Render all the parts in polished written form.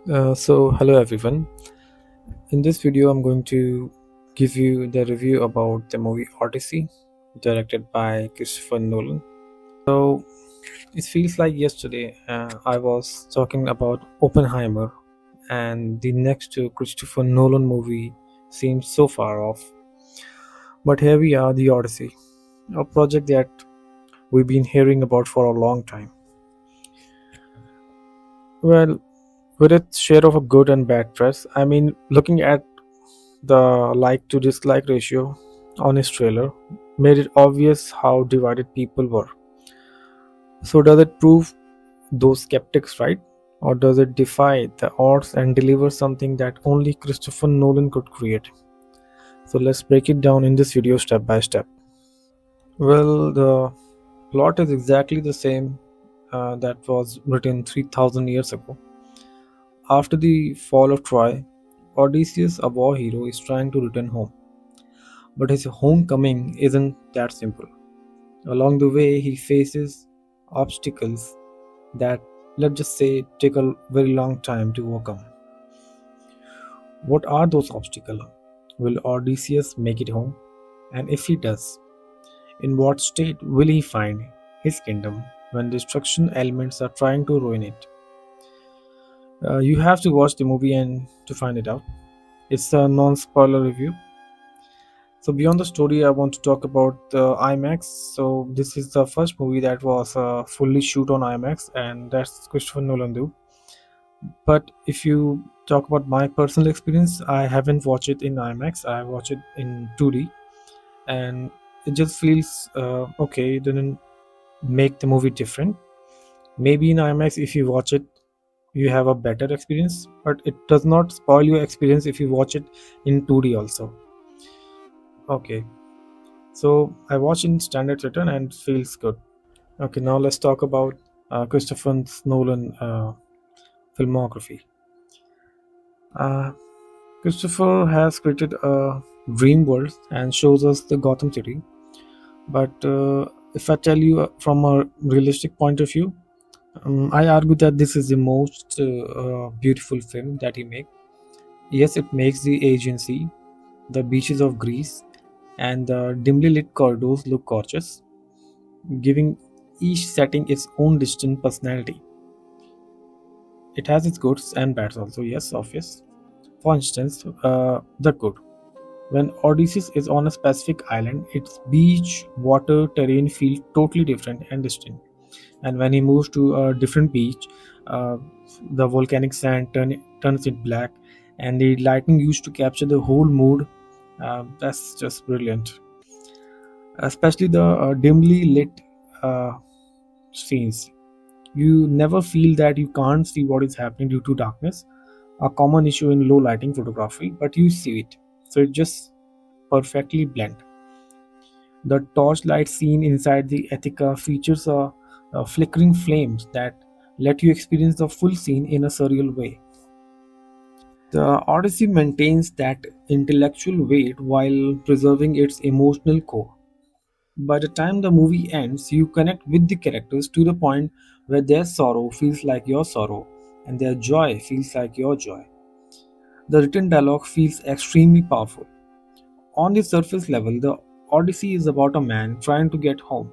Hello everyone. In this video, I'm going to give you the review about the movie Odyssey, directed by Christopher Nolan. So, it feels like yesterday I was talking about Oppenheimer, and the next Christopher Nolan movie seems so far off. But here we are, the Odyssey, a project that we've been hearing about for a long time. Well, with its share of a good and bad press, I mean, looking at the like to dislike ratio on his trailer made it obvious how divided people were. So, does it prove those skeptics right? Or does it defy the odds and deliver something that only Christopher Nolan could create? So, let's break it down in this video step by step. Well, the plot is exactly the same that was written 3000 years ago. After the fall of Troy, Odysseus, a war hero, is trying to return home. But his homecoming isn't that simple. Along the way, he faces obstacles that, let's just say, take a very long time to overcome. What are those obstacles? Will Odysseus make it home? And if he does, in what state will he find his kingdom when destruction elements are trying to ruin it? You have to watch the movie and to find it out. It's a non-spoiler review. So beyond the story, I want to talk about the IMAX. So this is the first movie that was fully shoot on IMAX, and that's Christopher Nolan do. But if you talk about my personal experience, I haven't watched it in IMAX. I watched it in 2D, and it just feels okay. It didn't make the movie different. Maybe in IMAX, if you watch it, you have a better experience, but it does not spoil your experience if you watch it in 2D also. Okay, so I watched in standard return and feels good. Okay, now let's talk about Christopher Nolan filmography. Uh, Christopher has created a dream world and shows us the Gotham City. But if I tell you from a realistic point of view, I argue that this is the most beautiful film that he made. Yes, it makes the agency, the beaches of Greece, and the dimly lit corridors look gorgeous, giving each setting its own distinct personality. It has its goods and bads also, yes, obvious. For instance, the good. When Odysseus is on a specific island, its beach, water, terrain feel totally different and distinct. And when he moves to a different beach, uh, the volcanic sand turns it black, and the lightning used to capture the whole mood. That's just brilliant. Especially the dimly lit uh, scenes. You never feel that you can't see what is happening due to darkness, a common issue in low lighting photography, but you see it. So it just perfectly blend. The torchlight scene inside the Ethica features a flickering flames that let you experience the full scene in a surreal way. The Odyssey maintains that intellectual weight while preserving its emotional core. By the time the movie ends, you connect with the characters to the point where their sorrow feels like your sorrow and their joy feels like your joy. The written dialogue feels extremely powerful. On the surface level, the Odyssey is about a man trying to get home,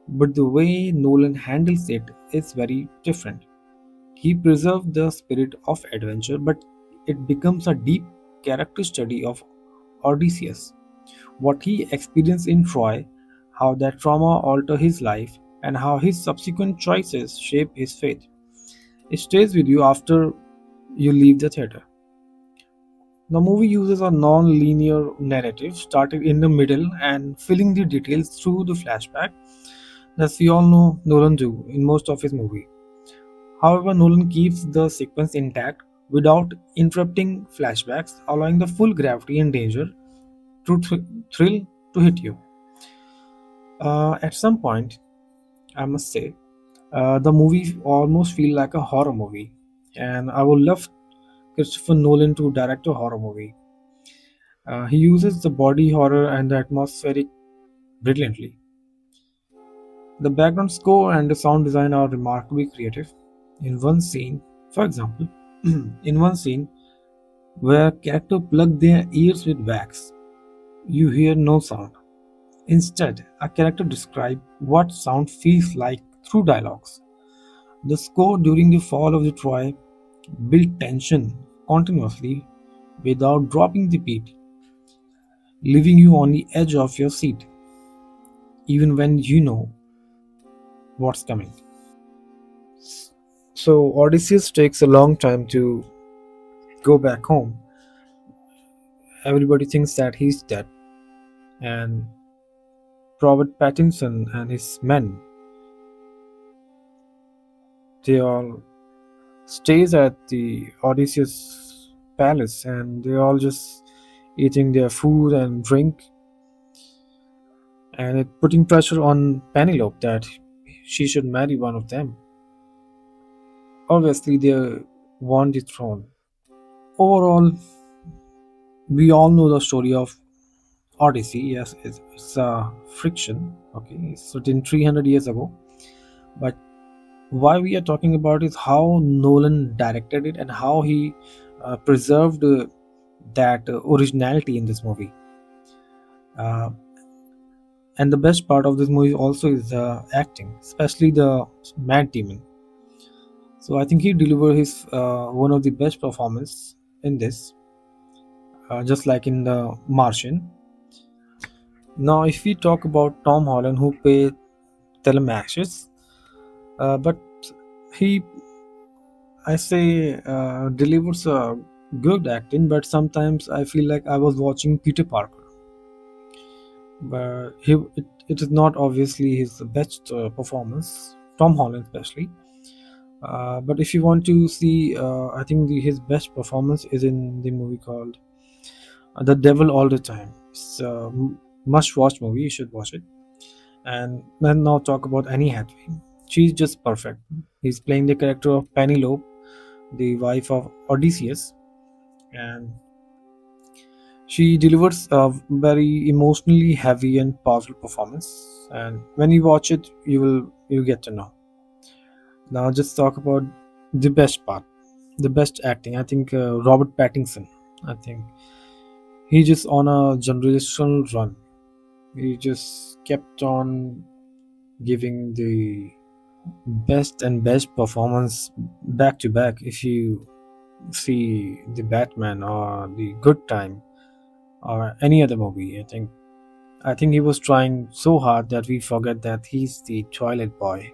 but the way Nolan handles it is very different. He preserves the spirit of adventure, but it becomes a deep character study of Odysseus, what he experienced in Troy, how that trauma altered his life, and how his subsequent choices shape his faith. It stays with you after you leave the theater. The movie uses a non-linear narrative, starting in the middle and filling the details through the flashback, as we all know Nolan do in most of his movie. However, Nolan keeps the sequence intact without interrupting flashbacks, allowing the full gravity and danger to thrill to hit you. At some point, I must say, the movie almost feel like a horror movie, and I would love Christopher Nolan to direct a horror movie. He uses the body horror and the atmospheric brilliantly. The background score and the sound design are remarkably creative. In one scene, for example, In one scene where character plug their ears with wax, you hear no sound. Instead, a character describes what sound feels like through dialogues. The score during the fall of the Troy built tension continuously without dropping the beat, leaving you on the edge of your seat, even when you know what's coming. So Odysseus takes a long time to go back home. Everybody thinks that he's dead, and Robert Pattinson and his men, they all stays at the Odysseus palace, and they're all just eating their food and drink, and it putting pressure on Penelope that she should marry one of them. Obviously, they want the throne. Overall, we all know the story of Odyssey. Yes, it's a friction. Okay, it's written 300 years ago. But why we are talking about is how Nolan directed it and how he preserved that originality in this movie. Uh, and the best part of this movie also is the acting, especially the Mad Demon. So I think he delivered his one of the best performance in this, just like in the Martian. Now, if we talk about Tom Holland, who played Telemachus, but he, I say, delivers a good acting, but sometimes I feel like I was watching Peter Parker. But it is not obviously his best performance, Tom Holland especially. But if you want to see, I think his best performance is in the movie called The Devil All the Time. It's a must-watch movie. You should watch it. And then now talk about Annie Hathaway. She's just perfect. He's playing the character of Penelope, the wife of Odysseus, and she delivers a very emotionally heavy and powerful performance. And when you watch it, you get to know. Now just talk about the best part, the best acting. I think Robert Pattinson. I think he just on a generational run. He just kept on giving the best and best performance back to back. If you see the Batman or the Good Time or any other movie, I think he was trying so hard that we forget that he's the Twilight boy.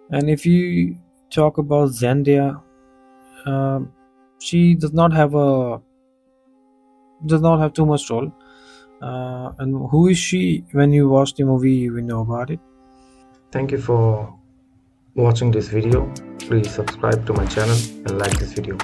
And if you talk about Zendaya, um, she does not have too much role. And who is she? When you watch the movie, you will know about it. Thank you for watching this video. Please subscribe to my channel and like this video.